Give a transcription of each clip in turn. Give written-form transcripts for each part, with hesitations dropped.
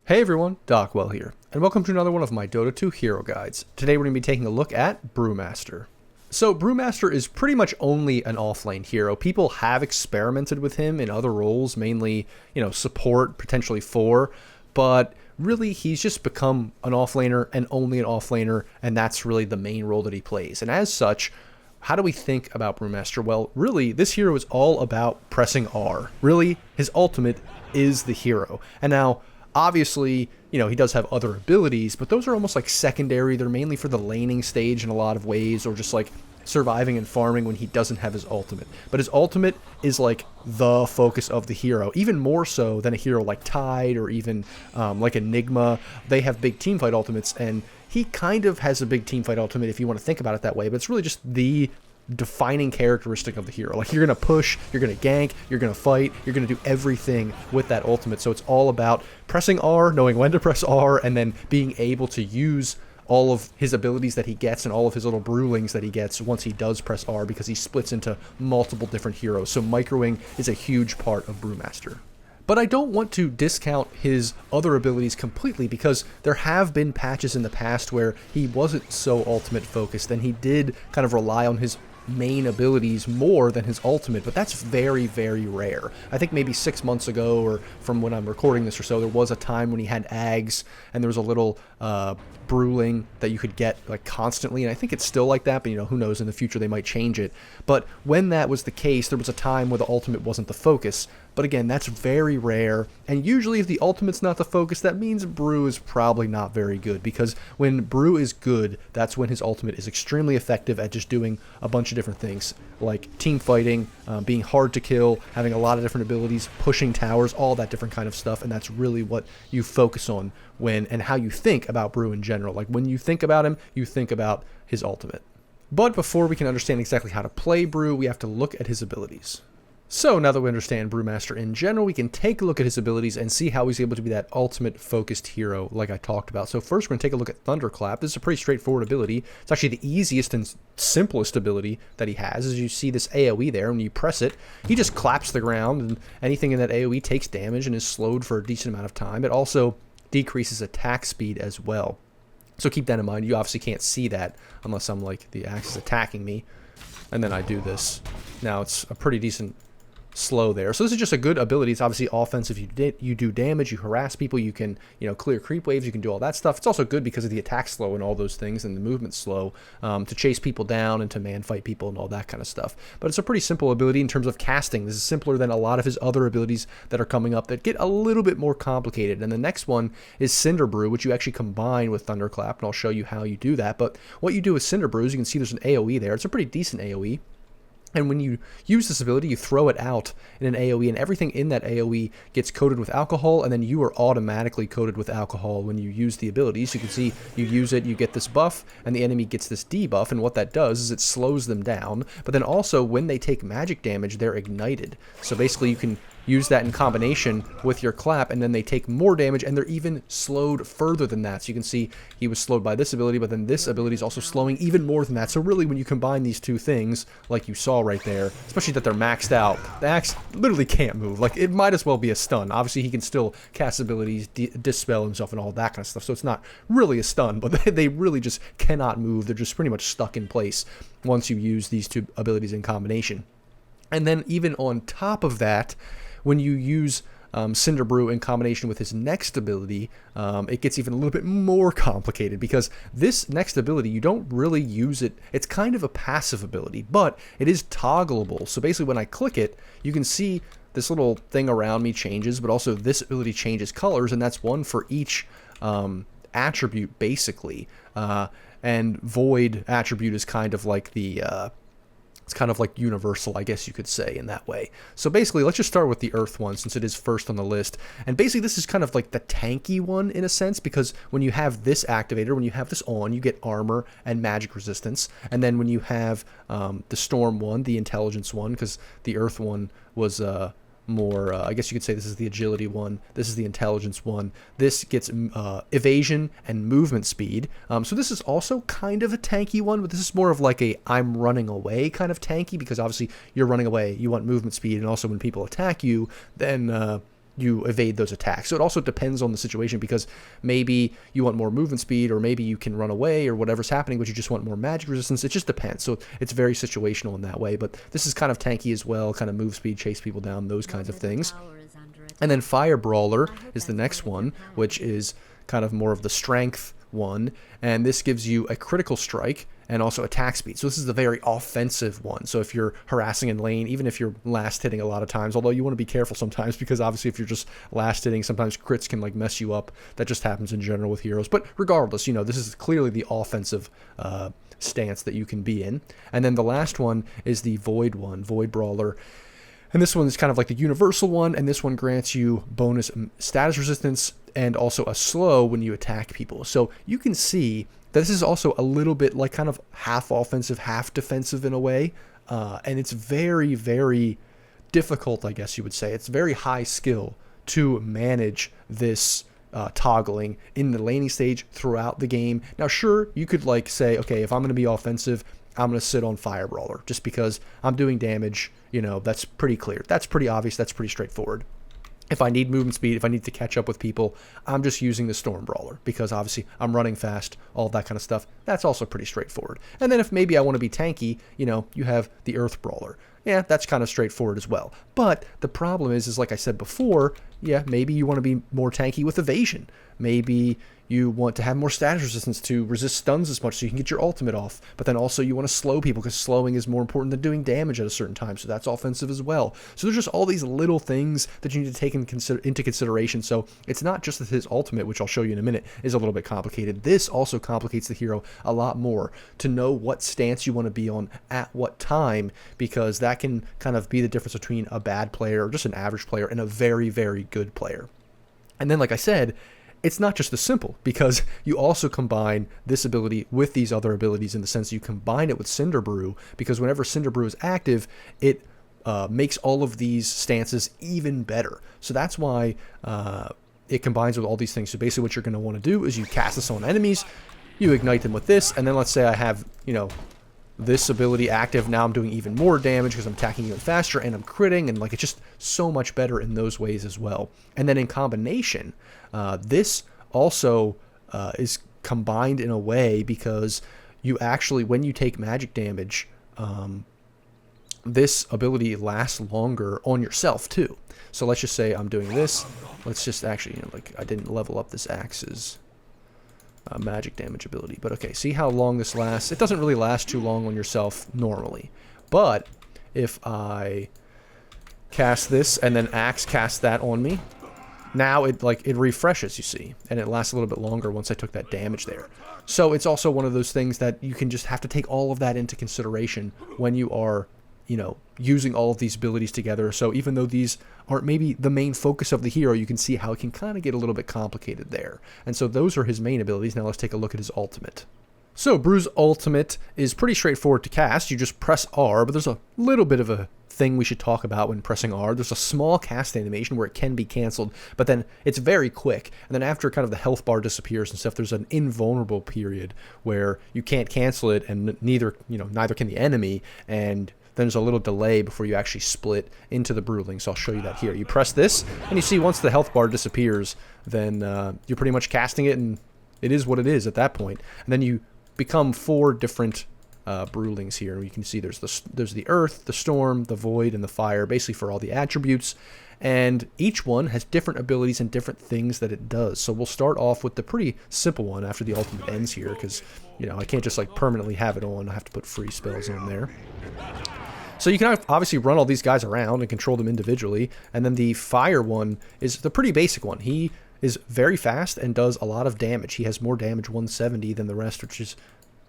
Hey everyone, Dockwell here, and welcome to another one of my Dota 2 hero guides. Today we're going to be taking a look at Brewmaster. So Brewmaster is pretty much only an offlane hero. People have experimented with him in other roles, mainly, support, potentially 4, but really he's just become an offlaner and only an offlaner, and that's really the main role that he plays. And as such, how do we think about Brewmaster? Well, really, this hero is all about pressing R. Really, his ultimate is the hero. And now, obviously, he does have other abilities, but those are almost like secondary. They're mainly for the laning stage in a lot of ways, or just like surviving and farming when he doesn't have his ultimate. But his ultimate is like the focus of the hero, even more so than a hero like Tide or even like Enigma. They have big teamfight ultimates, and he kind of has a big teamfight ultimate if you want to think about it that way, but it's really just the defining characteristic of the hero. Like, you're going to push, you're going to gank, you're going to fight, you're going to do everything with that ultimate. So it's all about pressing R, knowing when to press R, and then being able to use all of his abilities that he gets and all of his little brewlings that he gets once he does press R, because he splits into multiple different heroes. So microing is a huge part of Brewmaster. But I don't want to discount his other abilities completely, because there have been patches in the past where he wasn't so ultimate focused, and he did kind of rely on his main abilities more than his ultimate, but that's very, very rare. I think maybe 6 months ago, or from when I'm recording this or so, there was a time when he had Ags, and there was a little brewling that you could get like constantly, and I think it's still like that, but who knows, in the future they might change it. But when that was the case, there was a time where the ultimate wasn't the focus. But again, that's very rare, and usually if the ultimate's not the focus, that means Brew is probably not very good, because when Brew is good, that's when his ultimate is extremely effective at just doing a bunch of different things, like team fighting, being hard to kill, having a lot of different abilities, pushing towers, all that different kind of stuff, and that's really what you focus on when and how you think about Brew in general. Like, when you think about him, you think about his ultimate. But before we can understand exactly how to play Brew, we have to look at his abilities. So now that we understand Brewmaster in general, we can take a look at his abilities and see how he's able to be that ultimate focused hero like I talked about. So first we're going to take a look at Thunderclap. This is a pretty straightforward ability. It's actually the easiest and simplest ability that he has. As you see this AoE there, when you press it, he just claps the ground, and anything in that AoE takes damage and is slowed for a decent amount of time. It also decreases attack speed as well. So keep that in mind. You obviously can't see that unless I'm like the axe is attacking me, and then I do this. Now it's a pretty decent slow there. So this is just a good ability. It's obviously offensive. You do damage, you harass people, you can clear creep waves, you can do all that stuff. It's also good because of the attack slow and all those things, and the movement slow, to chase people down and to man fight people and all that kind of stuff. But it's a pretty simple ability in terms of casting. This is simpler than a lot of his other abilities that are coming up that get a little bit more complicated. And the next one is Cinder Brew, which you actually combine with Thunderclap, and I'll show you how you do that. But what you do with Cinder Brew is, you can see there's an AoE there. It's a pretty decent AoE. And when you use this ability, you throw it out in an AoE, and everything in that AoE gets coated with alcohol, and then you are automatically coated with alcohol when you use the ability. So you can see you use it, you get this buff, and the enemy gets this debuff, and what that does is it slows them down. But then also, when they take magic damage, they're ignited. So basically you can use that in combination with your clap, and then they take more damage, and they're even slowed further than that. So you can see he was slowed by this ability, but then this ability is also slowing even more than that. So really, when you combine these two things, like you saw right there, especially that they're maxed out, the axe literally can't move. Like, it might as well be a stun. Obviously, he can still cast abilities, dispel himself, and all that kind of stuff. So it's not really a stun, but they really just cannot move. They're just pretty much stuck in place once you use these two abilities in combination. And then even on top of that, when you use Cinder Brew in combination with his next ability, it gets even a little bit more complicated, because this next ability, you don't really use it. It's kind of a passive ability, but it is toggleable. So basically, when I click it, you can see this little thing around me changes, but also this ability changes colors, and that's one for each attribute, basically. And Void attribute is kind of like the it's kind of like universal, I guess you could say, in that way. So basically, let's just start with the Earth one, since it is first on the list. And basically, this is kind of like the tanky one in a sense, because when you have this activator, when you have this on, you get armor and magic resistance. And then when you have the Storm one, the intelligence one, because the Earth one was more, I guess you could say this is the agility one, this is the intelligence one, this gets evasion and movement speed. So this is also kind of a tanky one, but this is more of like a I'm running away kind of tanky, because obviously you're running away, you want movement speed, and also when people attack you, then you evade those attacks. So it also depends on the situation, because maybe you want more movement speed, or maybe you can run away, or whatever's happening, but you just want more magic resistance. It just depends. So it's very situational in that way, but this is kind of tanky as well, kind of move speed, chase people down, those kinds of things. And then Fire Brawler is the next one, which is kind of more of the strength one, and this gives you a critical strike and also attack speed. So this is the very offensive one. So if you're harassing in lane, even if you're last hitting a lot of times, although you want to be careful sometimes, because obviously if you're just last hitting, sometimes crits can like mess you up. That just happens in general with heroes. But regardless, you know, this is clearly the offensive stance that you can be in. And then the last one is the Void one, Void Brawler. And this one is kind of like the universal one, and this one grants you bonus status resistance and also a slow when you attack people. So you can see that this is also a little bit like kind of half offensive, half defensive in a way. And it's very, very difficult, I guess you would say. It's very high skill to manage this toggling in the laning stage throughout the game. Now, sure, you could like say, okay, if I'm going to be offensive, I'm going to sit on Fire Brawler just because I'm doing damage. You know, that's pretty clear. That's pretty obvious. That's pretty straightforward. If I need movement speed, if I need to catch up with people, I'm just using the Storm Brawler because obviously I'm running fast, all that kind of stuff. That's also pretty straightforward. And then if maybe I want to be tanky, you know, you have the Earth Brawler. Yeah, that's kind of straightforward as well. But the problem is like I said before, yeah, maybe you want to be more tanky with evasion. Maybe you want to have more status resistance to resist stuns as much so you can get your ultimate off. But then also you want to slow people because slowing is more important than doing damage at a certain time. So that's offensive as well. So there's just all these little things that you need to take into consideration. So it's not just that his ultimate, which I'll show you in a minute, is a little bit complicated. This also complicates the hero a lot more to know what stance you want to be on at what time, because that can kind of be the difference between a bad player or just an average player and a very, very good player. And then, like I said, it's not just the simple, because you also combine this ability with these other abilities in the sense you combine it with Cinder Brew, because whenever Cinder Brew is active, it makes all of these stances even better. So that's why it combines with all these things. So basically what you're going to want to do is you cast this on enemies, you ignite them with this, and then let's say I have, you know, this ability active. Now I'm doing even more damage because I'm attacking even faster and I'm critting, and like it's just so much better in those ways as well. And then in combination, this also is combined in a way because you actually, when you take magic damage, this ability lasts longer on yourself too. So let's just say I'm doing this. Let's just actually, you know, like I didn't level up this axe's magic damage ability, but okay, see how long this lasts? It doesn't really last too long on yourself normally, but if I cast this and then axe cast that on me, now it refreshes, you see, and it lasts a little bit longer once I took that damage there. So it's also one of those things that you can just have to take all of that into consideration when you are, you know, using all of these abilities together. So even though these aren't maybe the main focus of the hero, you can see how it can kind of get a little bit complicated there. And so those are his main abilities. Now let's take a look at his ultimate. So Brew's ultimate is pretty straightforward to cast. You just press R, but there's a little bit of a thing we should talk about when pressing R. There's a small cast animation where it can be canceled, but then it's very quick. And then after kind of the health bar disappears and stuff, there's an invulnerable period where you can't cancel it, and neither can the enemy, and then there's a little delay before you actually split into the Brewling. So I'll show you that here. You press this, and you see once the health bar disappears, then you're pretty much casting it, and it is what it is at that point. And then you become 4 different Brewlings here. You can see there's the Earth, the Storm, the Void, and the Fire, basically for all the attributes. And each one has different abilities and different things that it does. So we'll start off with the pretty simple one after the ultimate ends here, because, you know, I can't just like permanently have it on. I have to put free spells on there. So you can obviously run all these guys around and control them individually. And then the Fire one is the pretty basic one. He is very fast and does a lot of damage. He has more damage, 170, than the rest, which is,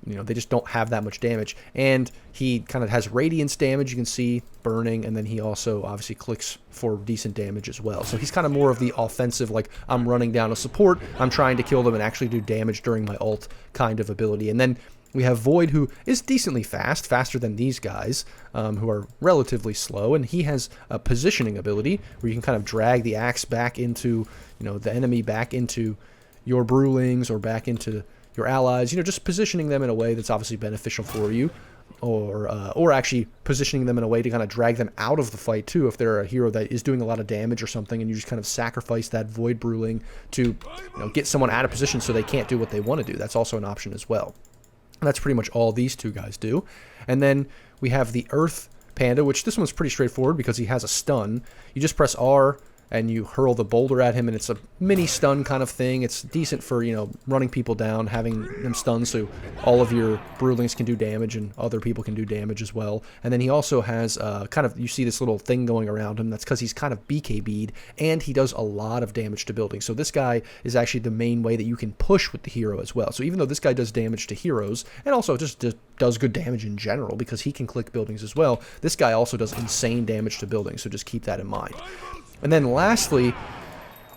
you know, they just don't have that much damage. And he kind of has radiance damage, you can see, burning, and then he also obviously clicks for decent damage as well. So he's kind of more of the offensive, like I'm running down a support, I'm trying to kill them and actually do damage during my ult kind of ability. And then we have Void, who is decently fast, faster than these guys, who are relatively slow, and he has a positioning ability where you can kind of drag the axe back into, you know, the enemy back into your Brewlings or back into your allies, you know, just positioning them in a way that's obviously beneficial for you. or actually positioning them in a way to kind of drag them out of the fight too, if they're a hero that is doing a lot of damage or something, and you just kind of sacrifice that Void Brewling to get someone out of position so they can't do what they want to do. That's also an option as well. And that's pretty much all these two guys do. And then we have the Earth Panda, which this one's pretty straightforward because he has a stun. You just press R and you hurl the boulder at him, and it's a mini stun kind of thing. It's decent for, running people down, having them stunned so all of your Brewlings can do damage and other people can do damage as well. And then he also has you see this little thing going around him. That's because he's kind of BKB'd, and he does a lot of damage to buildings. So this guy is actually the main way that you can push with the hero as well. So even though this guy does damage to heroes, and also just does good damage in general because he can click buildings as well, this guy also does insane damage to buildings, so just keep that in mind. And then lastly,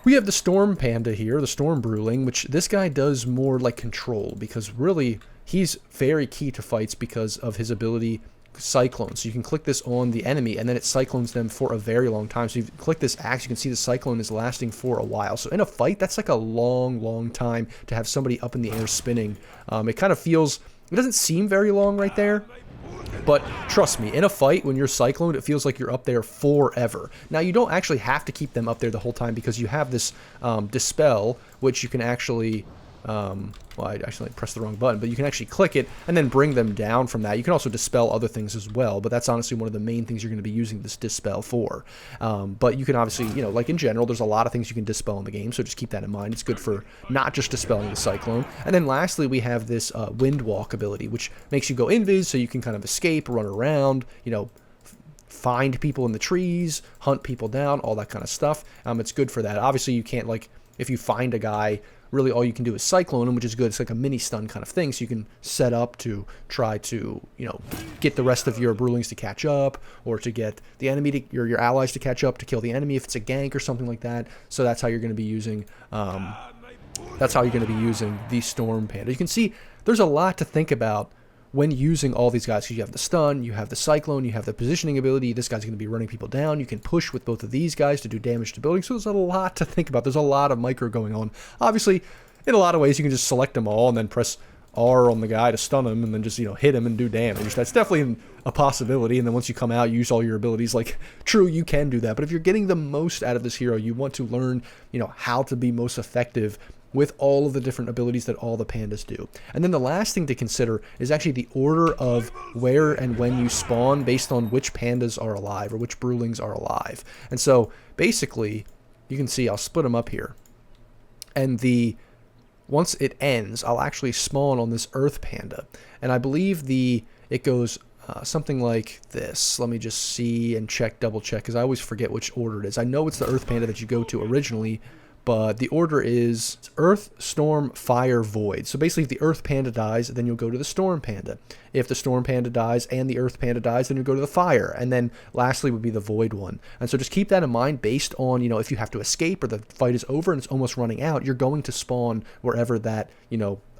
we have the Storm Panda here, the Storm Brewling, which this guy does more like control, because really he's very key to fights because of his ability Cyclone. So you can click this on the enemy and then it cyclones them for a very long time. So if you click this axe, you can see the cyclone is lasting for a while. So in a fight, that's like a long time to have somebody up in the air spinning. It kind of feels, it doesn't seem very long right there, but trust me, in a fight, when you're cycloned, it feels like you're up there forever. Now, you don't actually have to keep them up there the whole time because you have this Dispel, which you can actually... well, I actually pressed the wrong button, but you can actually click it and then bring them down from that. You can also dispel other things as well, but that's honestly one of the main things you're going to be using this dispel for. But you can obviously, like in general, there's a lot of things you can dispel in the game, so just keep that in mind. It's good for not just dispelling the cyclone. And then lastly, we have this wind walk ability, which makes you go invis, so you can kind of escape, run around, find people in the trees, hunt people down, all that kind of stuff. It's good for that. Obviously, you can't, if you find a guy, really all you can do is cyclone him, which is good. It's like a mini stun kind of thing, so you can set up to try to, get the rest of your Brewlings to catch up, or to get the enemy to, your allies to catch up to kill the enemy if it's a gank or something like that. So that's how you're going to be using, the Storm Panda. You can see there's a lot to think about when using all these guys, because you have the stun, you have the cyclone, you have the positioning ability. This guy's going to be running people down. You can push with both of these guys to do damage to buildings. So there's a lot to think about. There's a lot of micro going on. Obviously, in a lot of ways, you can just select them all and then press R on the guy to stun him and then just, hit him and do damage. That's definitely a possibility. And then once you come out, use all your abilities. True, you can do that. But if you're getting the most out of this hero, you want to learn, how to be most effective with all of the different abilities that all the pandas do. And then the last thing to consider is actually the order of where and when you spawn based on which pandas are alive or which Brewlings are alive. And so basically, you can see I'll split them up here. And once it ends, I'll actually spawn on this Earth Panda. And I believe it goes something like this. Let me just see and double check, because I always forget which order it is. I know it's the Earth Panda that you go to originally, but the order is Earth, Storm, Fire, Void. So basically, if the Earth Panda dies, then you'll go to the Storm Panda. If the Storm Panda dies and the Earth Panda dies, then you'll go to the Fire. And then lastly would be the Void one. And so just keep that in mind based on, if you have to escape or the fight is over and it's almost running out, you're going to spawn wherever that,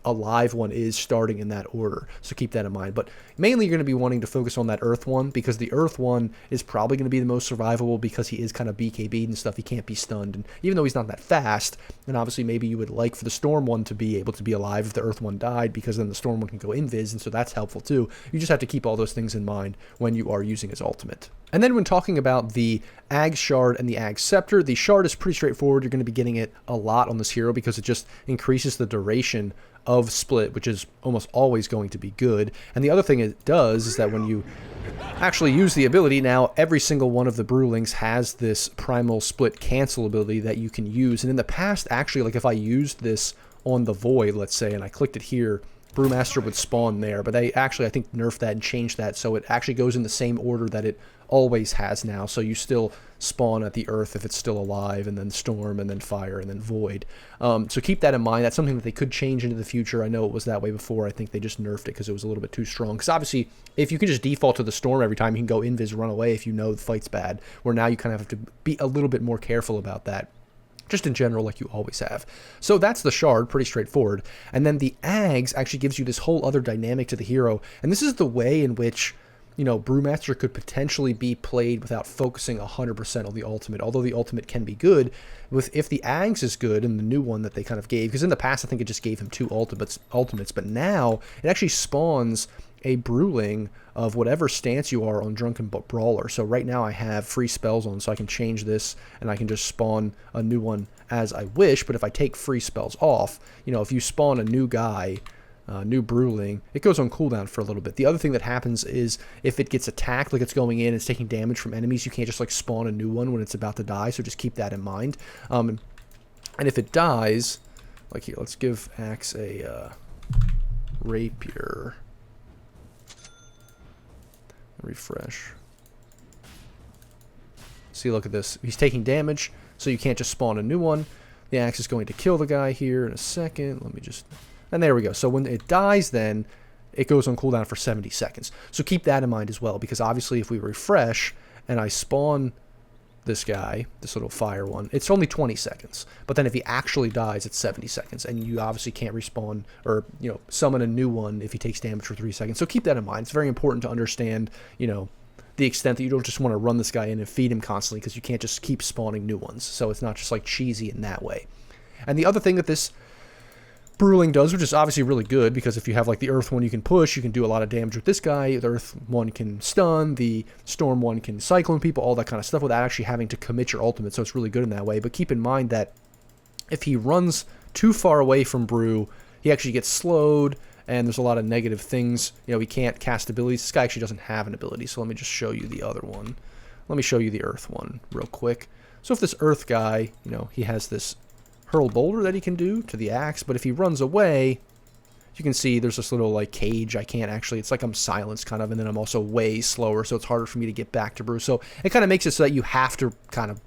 a live one is starting in that order. So keep that in mind. But mainly you're going to be wanting to focus on that Earth one, because the Earth one is probably going to be the most survivable because he is kind of BKB'd and stuff. He can't be stunned. And even though he's not that fast, and obviously maybe you would like for the Storm one to be able to be alive if the Earth one died, because then the Storm one can go invis, and so that's helpful too. You just have to keep all those things in mind when you are using his ultimate. And then when talking about the Ag Shard and the Ag Scepter, the Shard is pretty straightforward. You're going to be getting it a lot on this hero because it just increases the duration of split, which is almost always going to be good. And the other thing it does is that when you actually use the ability, now every single one of the Brewlings has this primal split cancel ability that you can use. And in the past, actually, if I used this on the Void, let's say, and I clicked it here, Brewmaster would spawn there, but they actually, I think, nerfed that and changed that, so it actually goes in the same order that it always has now. So you still spawn at the Earth if it's still alive, and then Storm, and then Fire, and then Void. So keep that in mind. That's something that they could change into the future. I know it was that way before. I think they just nerfed it because it was a little bit too strong. Because obviously, if you can just default to the Storm every time, you can go invis, run away if you know the fight's bad, where now you kind of have to be a little bit more careful about that. Just in general, like you always have. So that's the Shard, pretty straightforward. And then the Ags actually gives you this whole other dynamic to the hero. And this is the way in which, Brewmaster could potentially be played without focusing 100% on the ultimate. Although the ultimate can be good, if the Ags is good, and the new one that they kind of gave, because in the past I think it just gave him 2 ultimates, but now it actually spawns a Brewling of whatever stance you are on Drunken Brawler. So right now I have free spells on, so I can change this and I can just spawn a new one as I wish. But if I take free spells off, you know, if you spawn a new guy, new Brewling, it goes on cooldown for a little bit. The other thing that happens is if it gets attacked, like it's going in, it's taking damage from enemies, you can't just like spawn a new one when it's about to die, so just keep that in mind. And if it dies, like here, let's give Axe a rapier. Refresh. See, look at this. He's taking damage, so you can't just spawn a new one. The axe is going to kill the guy here in a second. Let me just... And there we go. So when it dies, then it goes on cooldown for 70 seconds. So keep that in mind as well, because obviously if we refresh and I spawn this guy, this little fire one, it's only 20 seconds. But then if he actually dies, it's 70 seconds. And you obviously can't respawn or, you know, summon a new one if he takes damage for 3 seconds. So keep that in mind. It's very important to understand, you know, the extent that you don't just want to run this guy in and feed him constantly, because you can't just keep spawning new ones. So it's not just like cheesy in that way. And the other thing that this Brewling does, which is obviously really good, because if you have like the Earth one you can push, you can do a lot of damage with this guy. The Earth one can stun, the Storm one can cyclone people, all that kind of stuff without actually having to commit your ultimate, so it's really good in that way. But keep in mind that if he runs too far away from Brew, he actually gets slowed, and there's a lot of negative things. You know, he can't cast abilities. This guy actually doesn't have an ability, so let me just show you the other one. Let me show you the Earth one real quick. So if this Earth guy, you know, he has this hurl boulder that he can do to the axe, but if he runs away, you can see there's this little like cage. I can't actually, it's like I'm silenced kind of, and then I'm also way slower, so it's harder for me to get back to Brew. So it kind of makes it so that you have to kind of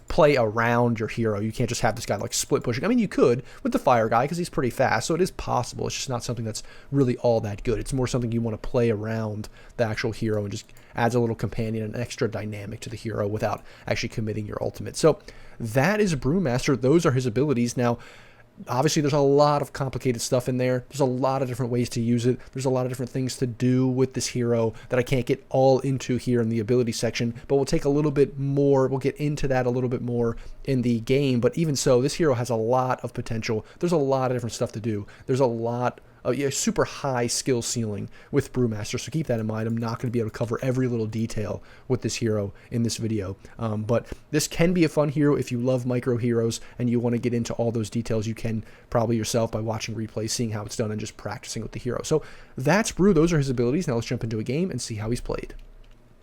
play around your hero. You can't just have this guy like split pushing. I mean, you could with the fire guy because he's pretty fast, so it is possible. It's just not something that's really all that good. It's more something you want to play around the actual hero and just adds a little companion, an extra dynamic to the hero without actually committing your ultimate. So that is Brewmaster. Those are his abilities. Now, obviously, there's a lot of complicated stuff in there. There's a lot of different ways to use it. There's a lot of different things to do with this hero that I can't get all into here in the ability section, but we'll take a little bit more. We'll get into that a little bit more in the game, but even so, this hero has a lot of potential. There's a lot of different stuff to do. There's a lot super high skill ceiling with Brewmaster, so keep that in mind. I'm not going to be able to cover every little detail with this hero in this video, but this can be a fun hero if you love micro heroes and you want to get into all those details. You can probably yourself by watching replays, seeing how it's done, and just practicing with the hero. So that's Brew. Those are his abilities. Now let's jump into a game and see how he's played.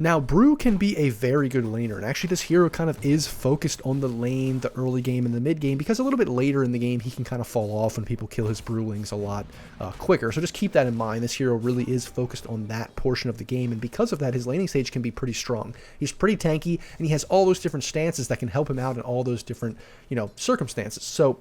Now, Brew can be a very good laner, and actually this hero kind of is focused on the lane, the early game, and the mid game, because a little bit later in the game he can kind of fall off when people kill his Brewlings a lot quicker. So just keep that in mind. This hero really is focused on that portion of the game, and because of that, his laning stage can be pretty strong. He's pretty tanky, and he has all those different stances that can help him out in all those different, you know, circumstances. So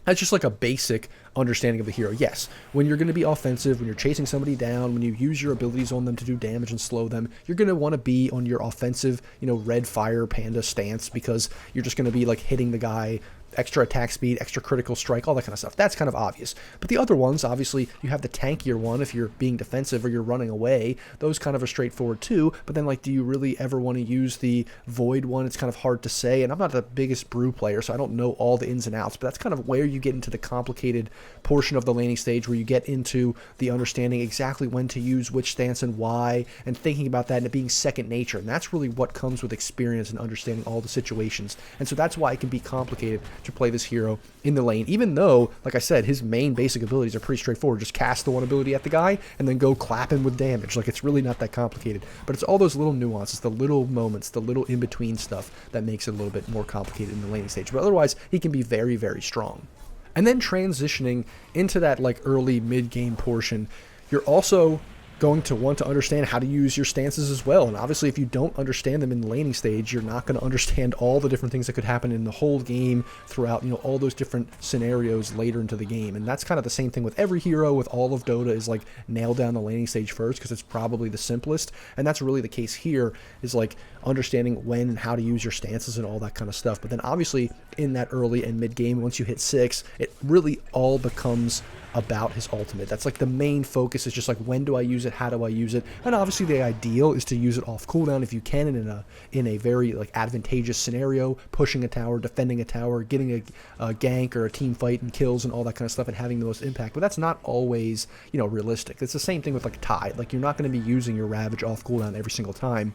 that's just like a basic understanding of the hero. Yes, when you're going to be offensive, when you're chasing somebody down, when you use your abilities on them to do damage and slow them, you're going to want to be on your offensive, you know, red fire panda stance, because you're just going to be like hitting the guy, extra attack speed, extra critical strike, all that kind of stuff. That's kind of obvious. But the other ones, obviously, you have the tankier one if you're being defensive or you're running away. Those kind of are straightforward too. But then, like, do you really ever want to use the void one? It's kind of hard to say. And I'm not the biggest Brew player, so I don't know all the ins and outs. But that's kind of where you get into the complicated portion of the laning stage, where you get into the understanding exactly when to use which stance and why, and thinking about that and it being second nature. And that's really what comes with experience and understanding all the situations. And so that's why it can be complicated to play this hero in the lane, even though, like I said, his main basic abilities are pretty straightforward. Just cast the one ability at the guy and then go clap him with damage. Like, it's really not that complicated, but it's all those little nuances, the little moments, the little in-between stuff that makes it a little bit more complicated in the laning stage. But otherwise, he can be very, very strong. And then transitioning into that like early mid-game portion, you're also going to want to understand how to use your stances as well. And obviously, if you don't understand them in the laning stage, you're not going to understand all the different things that could happen in the whole game throughout, you know, all those different scenarios later into the game. And that's kind of the same thing with every hero, with all of Dota, is like nail down the laning stage first, because it's probably the simplest. And that's really the case here, is like understanding when and how to use your stances and all that kind of stuff. But then obviously in that early and mid game, once you hit 6, it really all becomes about his ultimate. That's like the main focus, is just like, when do I use it, how do I use it? And obviously the ideal is to use it off cooldown if you can, and in a very like advantageous scenario, pushing a tower, defending a tower, getting a gank or a team fight and kills and all that kind of stuff, and having the most impact. But that's not always, you know, realistic. It's the same thing with like Tide. Like, you're not going to be using your Ravage off cooldown every single time.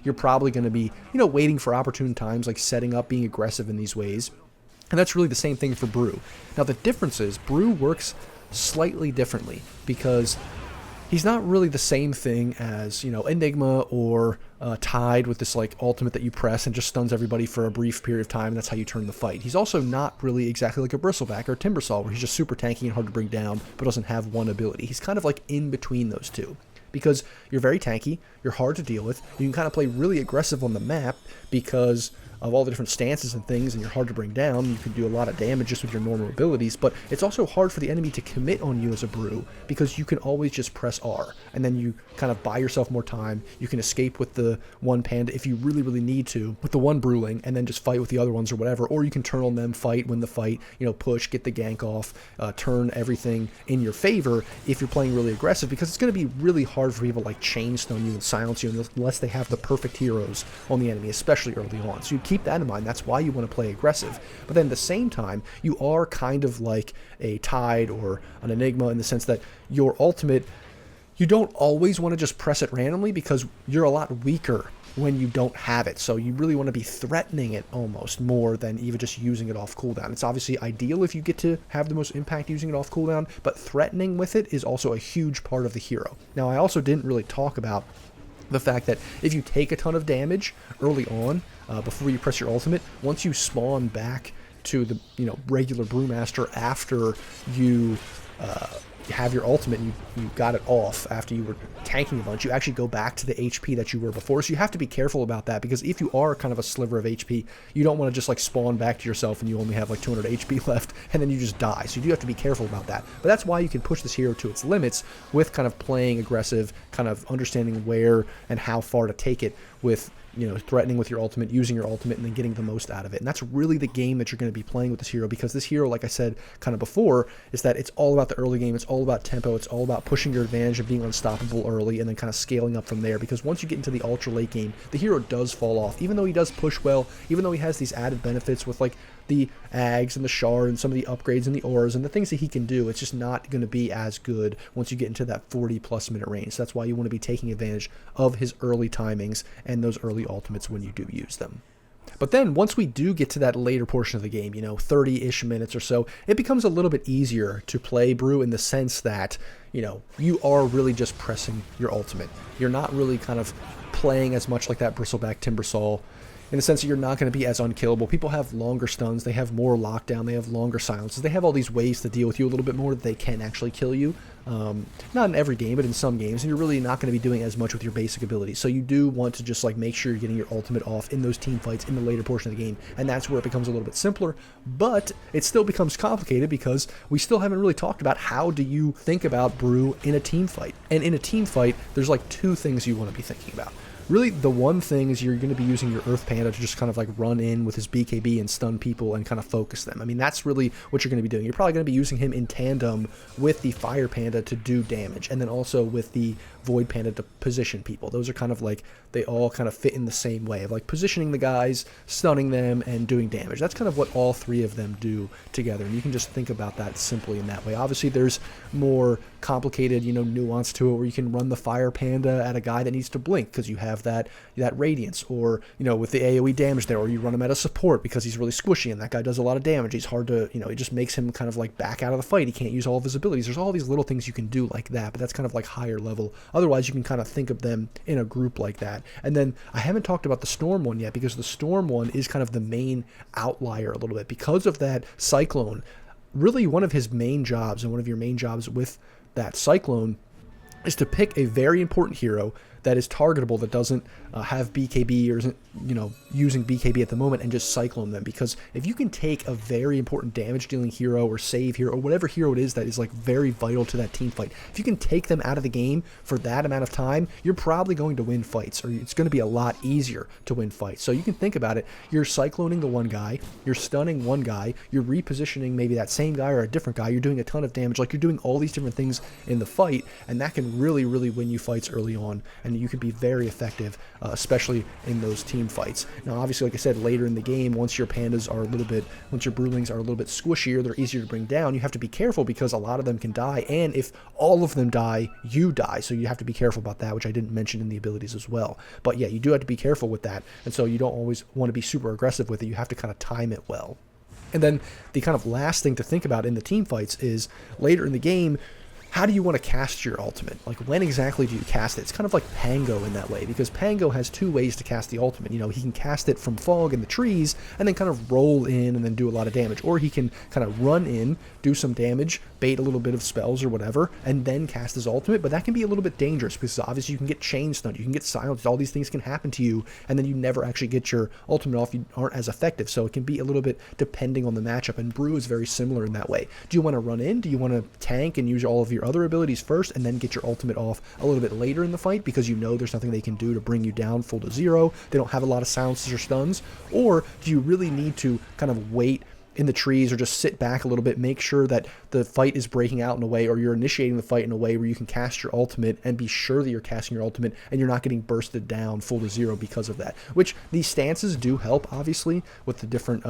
You're probably going to be, you know, waiting for opportune times, like setting up, being aggressive in these ways. And that's really the same thing for Brew. Now, the difference is Brew works slightly differently, because he's not really the same thing as, you know, Enigma or Tide, with this like ultimate that you press and just stuns everybody for a brief period of time, and that's how you turn the fight. He's also not really exactly like a Bristleback or Timbersaw, where he's just super tanky and hard to bring down, but doesn't have one ability. He's kind of like in between those two, because you're very tanky, you're hard to deal with, you can kind of play really aggressive on the map because of all the different stances and things, and you're hard to bring down. You can do a lot of damage just with your normal abilities, but it's also hard for the enemy to commit on you as a Brew, because you can always just press R, and then you kind of buy yourself more time. You can escape with the one Panda if you really, really need to, with the one Brewling, and then just fight with the other ones or whatever, or you can turn on them, fight, win the fight, you know, push, get the gank off, turn everything in your favor if you're playing really aggressive, because it's going to be really hard for people like chain stone you and silence you unless they have the perfect heroes on the enemy, especially early on. So you keep that in mind. That's why you want to play aggressive. But then at the same time, you are kind of like a Tide or an Enigma, in the sense that your ultimate, you don't always want to just press it randomly, because you're a lot weaker when you don't have it. So you really want to be threatening it almost more than even just using it off cooldown. It's obviously ideal if you get to have the most impact using it off cooldown, but threatening with it is also a huge part of the hero. Now, I also didn't really talk about the fact that if you take a ton of damage early on, before you press your ultimate, once you spawn back to the, you know, regular Brewmaster after you have your ultimate and you got it off after you were tanking a bunch, you actually go back to the HP that you were before. So you have to be careful about that, because if you are kind of a sliver of HP, you don't want to just like spawn back to yourself and you only have like 200 HP left and then you just die. So you do have to be careful about that. But that's why you can push this hero to its limits with kind of playing aggressive, kind of understanding where and how far to take it with, you know, threatening with your ultimate, using your ultimate, and then getting the most out of it. And that's really the game that you're going to be playing with this hero, because this hero, like I said kind of before, is that it's all about the early game, it's all about tempo, it's all about pushing your advantage and being unstoppable early, and then kind of scaling up from there. Because once you get into the ultra late game, the hero does fall off. Even though he does push well, even though he has these added benefits with like the Ags and the Shard and some of the upgrades and the auras and the things that he can do, it's just not going to be as good once you get into that 40+ minute range. So that's why you want to be taking advantage of his early timings and those early ultimates when you do use them. But then once we do get to that later portion of the game, you know, 30-ish minutes or so, it becomes a little bit easier to play Brew, in the sense that, you know, you are really just pressing your ultimate. You're not really kind of playing as much like that Bristleback Timbersaw, in the sense that you're not going to be as unkillable. People have longer stuns, they have more lockdown, they have longer silences, they have all these ways to deal with you a little bit more that they can actually kill you. Not in every game, but in some games, and you're really not going to be doing as much with your basic abilities. So you do want to just like make sure you're getting your ultimate off in those team fights in the later portion of the game, and that's where it becomes a little bit simpler, but it still becomes complicated, because we still haven't really talked about how do you think about Brew in a team fight. And in a team fight, there's like two things you want to be thinking about. Really, the one thing is you're going to be using your Earth Panda to just kind of like run in with his BKB and stun people and kind of focus them. I mean, that's really what you're going to be doing. You're probably going to be using him in tandem with the Fire Panda to do damage, and then also with the Void Panda to position people. Those are kind of like, they all kind of fit in the same way of like positioning the guys, stunning them, and doing damage. That's kind of what all three of them do together, and you can just think about that simply in that way. Obviously, there's more complicated, you know, nuance to it, where you can run the Fire Panda at a guy that needs to blink because you have that radiance, or, you know, with the AoE damage there, or you run him at a support because he's really squishy and that guy does a lot of damage. He's hard to, you know, it just makes him kind of like back out of the fight. He can't use all of his abilities. There's all these little things you can do like that, but that's kind of like higher level. Otherwise, you can kind of think of them in a group like that. And then I haven't talked about the Storm one yet, because the Storm one is kind of the main outlier a little bit because of that Cyclone. Really, one of his main jobs, and one of your main jobs with that Cyclone, is to pick a very important hero that is targetable, that doesn't have BKB or isn't, you know, using BKB at the moment, and just cyclone them. Because if you can take a very important damage dealing hero or save hero or whatever hero it is that is like very vital to that team fight, if you can take them out of the game for that amount of time, you're probably going to win fights, or it's going to be a lot easier to win fights. So you can think about it, you're cycloning the one guy, you're stunning one guy, you're repositioning maybe that same guy or a different guy, you're doing a ton of damage, like you're doing all these different things in the fight, and that can really win you fights early on, and you can be very effective, especially in those team fights. Now obviously, like I said, later in the game, once your pandas are a little bit, once your brewlings are a little bit squishier, they're easier to bring down, you have to be careful because a lot of them can die, and if all of them die, you die, so you have to be careful about that, which I didn't mention in the abilities as well. But yeah, you do have to be careful with that, and so you don't always want to be super aggressive with it. You have to kind of time it well. And then the kind of last thing to think about in the team fights is later in the game, how do you want to cast your ultimate? Like, when exactly do you cast it? It's kind of like Pango in that way, because Pango has two ways to cast the ultimate. You know, he can cast it from fog in the trees and then kind of roll in and then do a lot of damage. Or he can kind of run in, do some damage, bait a little bit of spells or whatever, and then cast his ultimate. But that can be a little bit dangerous because obviously you can get chain stunned, you can get silenced, all these things can happen to you, and then you never actually get your ultimate off, you aren't as effective. So it can be a little bit depending on the matchup, and Brew is very similar in that way. Do you want to run in? Do you want to tank and use all of your other abilities first and then get your ultimate off a little bit later in the fight because you know there's nothing they can do to bring you down full to zero? They don't have a lot of silences or stuns. Or do you really need to kind of wait in the trees or just sit back a little bit, make sure that the fight is breaking out in a way, or you're initiating the fight in a way where you can cast your ultimate and be sure that you're casting your ultimate and you're not getting bursted down full to zero because of that? Which these stances do help, obviously, with the different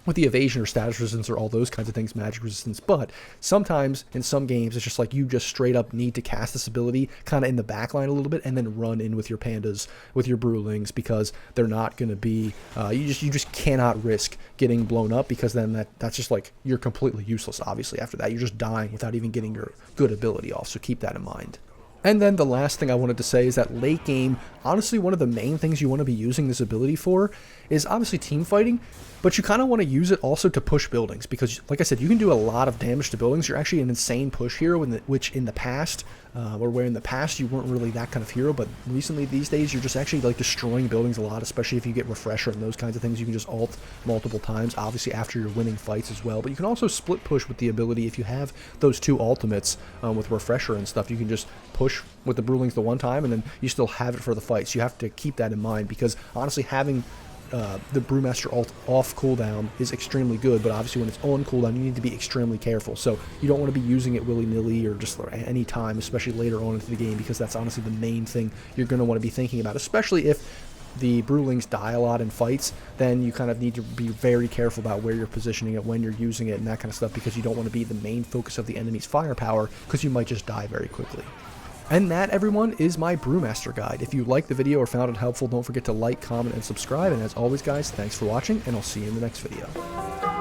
with the evasion or status resistance or all those kinds of things, magic resistance. But sometimes in some games it's just like you just straight up need to cast this ability kind of in the back line a little bit and then run in with your pandas, with your brewlings, because they're not going to be you just cannot risk getting blown up, because then that's just like you're completely useless. Obviously after that you're just dying without even getting your good ability off, so keep that in mind. And then the last thing I wanted to say is that late game, honestly, one of the main things you want to be using this ability for is obviously team fighting, but you kind of want to use it also to push buildings, because like I said, you can do a lot of damage to buildings. You're actually an insane push hero, which in the past, or where in the past you weren't really that kind of hero, but recently these days you're just actually like destroying buildings a lot, especially if you get refresher and those kinds of things. You can just ult multiple times, obviously after you're winning fights as well, but you can also split push with the ability. If you have those two ultimates with refresher and stuff, you can just push with the brewlings the one time and then you still have it for the fights. You have to keep that in mind, because honestly having the Brewmaster ult off cooldown is extremely good, but obviously when it's on cooldown you need to be extremely careful. So you don't want to be using it willy-nilly or just at any time, especially later on into the game, because that's honestly the main thing you're going to want to be thinking about, especially if the brewlings die a lot in fights. Then you kind of need to be very careful about where you're positioning it, when you're using it, and that kind of stuff, because you don't want to be the main focus of the enemy's firepower, because you might just die very quickly. And that, everyone, is my Brewmaster guide. If you liked the video or found it helpful, don't forget to like, comment, and subscribe. And as always, guys, thanks for watching, and I'll see you in the next video.